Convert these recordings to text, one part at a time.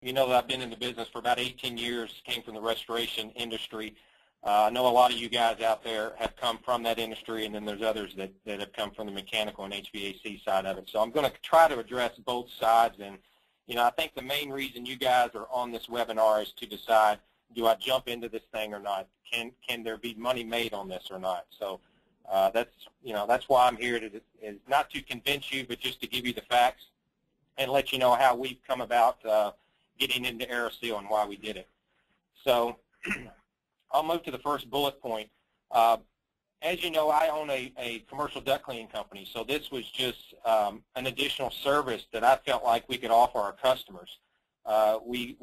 you know that I've been in the business for about 18 years, came from the restoration industry. I know a lot of you guys out there have come from that industry, and then there's others that have come from the mechanical and HVAC side of it. So I'm going to try to address both sides. And, you know, I think the main reason you guys are on this webinar is to decide, do I jump into this thing or not? Can there be money made on this or not? So that's why I'm here, is not to convince you, but just to give you the facts and let you know how we've come about getting into Aeroseal and why we did it. So I'll move to the first bullet point. As you know, I own a commercial duct cleaning company, so this was just an additional service that I felt like we could offer our customers. We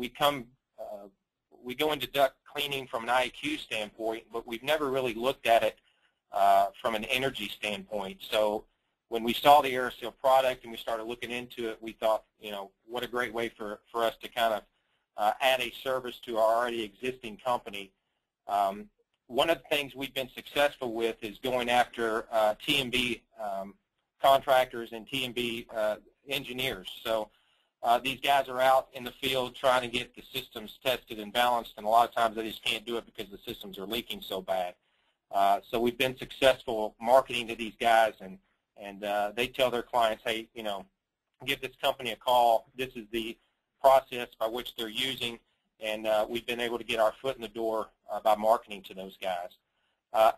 go into duct cleaning from an IQ standpoint, but we've never really looked at it from an energy standpoint. So when we saw the Aeroseal product and we started looking into it, we thought, you know, what a great way for us to kind of add a service to our already existing company. One of the things we've been successful with is going after T&B contractors and T&B engineers. So these guys are out in the field trying to get the systems tested and balanced, and a lot of times they just can't do it because the systems are leaking so bad. So we've been successful marketing to these guys, and they tell their clients, hey, you know, give this company a call. This is the process by which they're using, and we've been able to get our foot in the door by marketing to those guys.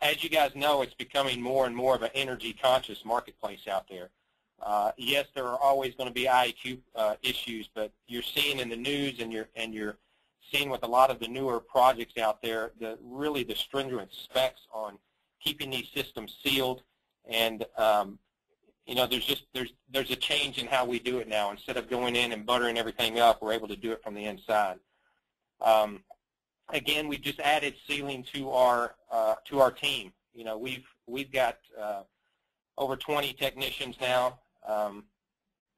As you guys know, it's becoming more and more of an energy-conscious marketplace out there. Yes, there are always going to be IAQ issues, but you're seeing in the news, and you're seeing with a lot of the newer projects out there, really the stringent specs on keeping these systems sealed, and you know, there's a change in how we do it now. Instead of going in and buttering everything up, we're able to do it from the inside. Again, we just added sealing to our team. You know, we've got over 20 technicians now,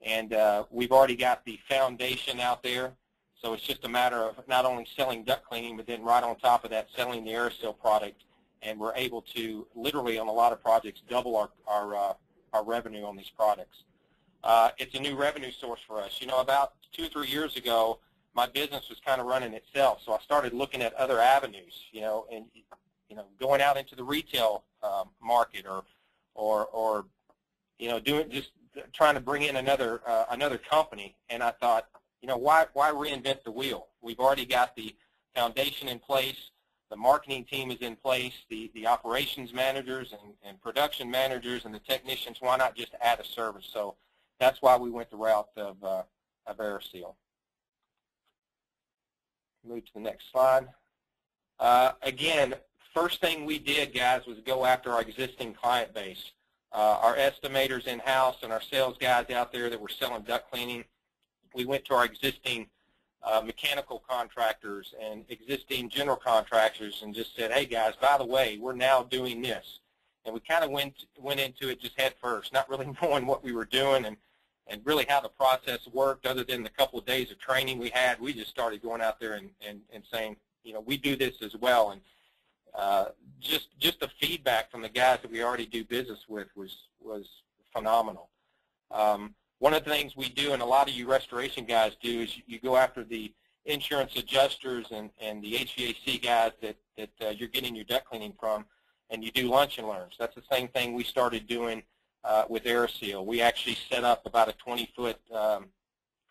and we've already got the foundation out there. So it's just a matter of not only selling duct cleaning, but then right on top of that, selling the Aeroseal product, and we're able to literally on a lot of projects double our revenue on these products. It's a new revenue source for us. You know, about 2 or 3 years ago, my business was kind of running itself, so I started looking at other avenues, you know, and going out into the retail market, or you know, just trying to bring in another company. And I thought, you know, why reinvent the wheel? We've already got the foundation in place, the marketing team is in place, the operations managers and production managers and the technicians. Why not just add a service? So that's why we went the route of Aeroseal. Move to the next slide. Again, first thing we did, guys, was go after our existing client base. Our estimators in-house and our sales guys out there that were selling duct cleaning, we went to our existing mechanical contractors and existing general contractors and just said, hey, guys, by the way, we're now doing this. And we kind of went into it just head first, not really knowing what we were doing and really how the process worked, other than the couple of days of training we had. We just started going out there and saying, you know, we do this as well. And just the feedback from the guys that we already do business with was phenomenal. One of the things we do, and a lot of you restoration guys do, is you go after the insurance adjusters and the HVAC guys that you're getting your duct cleaning from, and you do lunch and learns. That's the same thing we started doing with Aeroseal. We actually set up about a 20-foot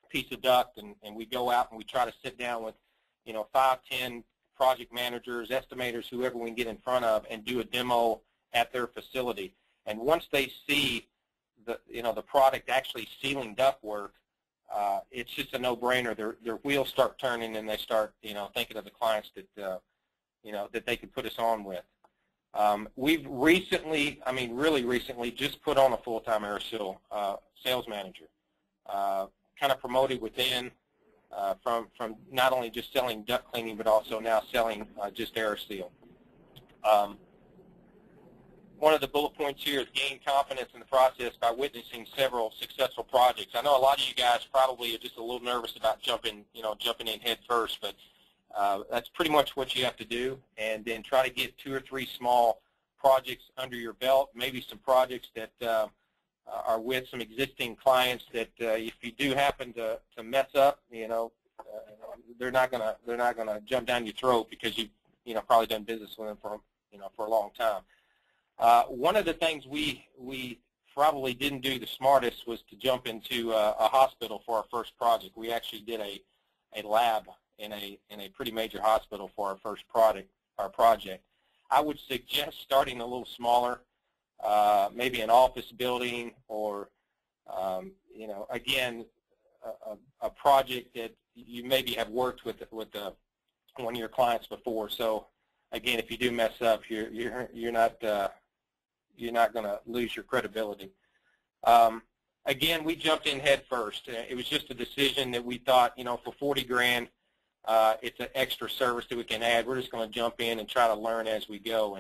piece of duct, and we go out and we try to sit down with, you know, 5, 10 project managers, estimators, whoever we can get in front of, and do a demo at their facility. And once they see the product actually sealing duct work, it's just a no-brainer. Their wheels start turning, and they start, you know, thinking of the clients that you know, that they could put us on with. We've recently, I mean really recently, just put on a full-time Aeroseal sales manager, kind of promoted within, from not only just selling duct cleaning, but also now selling just Aeroseal. One of the bullet points here is gain confidence in the process by witnessing several successful projects. I know a lot of you guys probably are just a little nervous about jumping in head first, but that's pretty much what you have to do, and then try to get 2 or 3 small projects under your belt, maybe some projects that are with some existing clients that if you do happen to mess up, you know, they're not gonna jump down your throat because you've probably done business with them for a long time. One of the things we probably didn't do the smartest was to jump into a hospital for our first project. We actually did a lab in a pretty major hospital for our first project. I would suggest starting a little smaller, maybe an office building, or again, a project that you maybe have worked with one of your clients before. So again, if you do mess up, you're not going to lose your credibility. Again, we jumped in head first. It was just a decision that we thought, for 40 grand, it's an extra service that we can add. We're just going to jump in and try to learn as we go.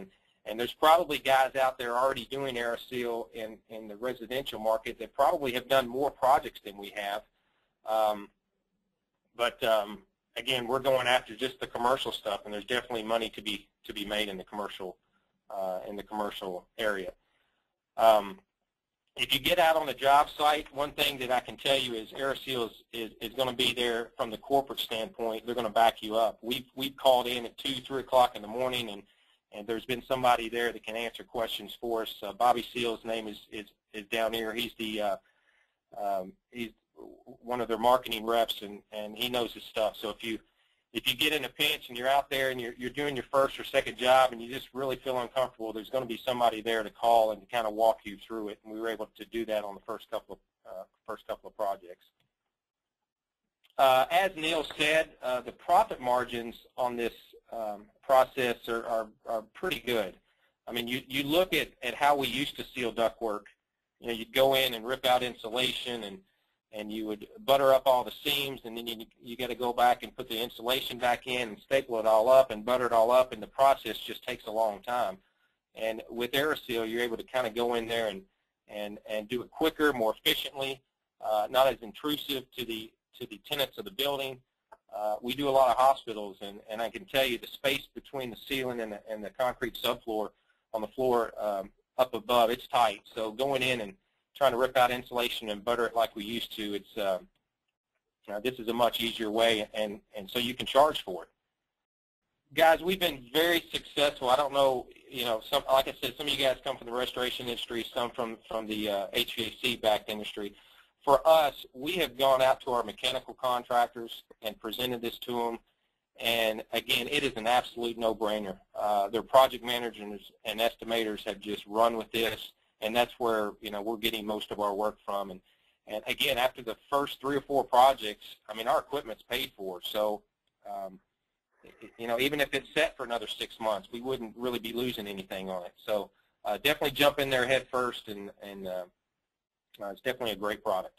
And there's probably guys out there already doing Aeroseal in the residential market that probably have done more projects than we have. Again, we're going after just the commercial stuff, and there's definitely money to be made in the commercial area. If you get out on the job site, one thing that I can tell you is Aeroseal is going to be there from the corporate standpoint. They're going to back you up. We've called in at 2, 3 o'clock in the morning, and there's been somebody there that can answer questions for us. Bobby Seal's name is down here. He's he's one of their marketing reps, and he knows his stuff. So if you get in a pinch and you're out there and you're doing your first or second job and you just really feel uncomfortable, there's going to be somebody there to call and to kind of walk you through it. And we were able to do that on the first couple of projects. As Neil said, the profit margins on this process are pretty good. I mean, you look at how we used to seal ductwork. You'd go in and rip out insulation, and you would butter up all the seams, and then you got to go back and put the insulation back in and staple it all up and butter it all up, and the process just takes a long time. And with Aeroseal, you're able to kind of go in there and do it quicker, more efficiently, not as intrusive to the tenants of the building. We do a lot of hospitals, and I can tell you the space between the ceiling and the concrete subfloor on the floor up above, it's tight. So going in and trying to rip out insulation and butter it like we used to, it's this is a much easier way, and so you can charge for it. Guys, we've been very successful. I don't know, like I said, some of you guys come from the restoration industry, some from the HVAC-backed industry. For us, we have gone out to our mechanical contractors and presented this to them, and again, it is an absolute no-brainer. Their project managers and estimators have just run with this, and that's where we're getting most of our work from. And again, after the first 3 or 4 projects, I mean, our equipment's paid for, so even if it's set for another 6 months, we wouldn't really be losing anything on it. So definitely jump in there head first, and it's definitely a great product.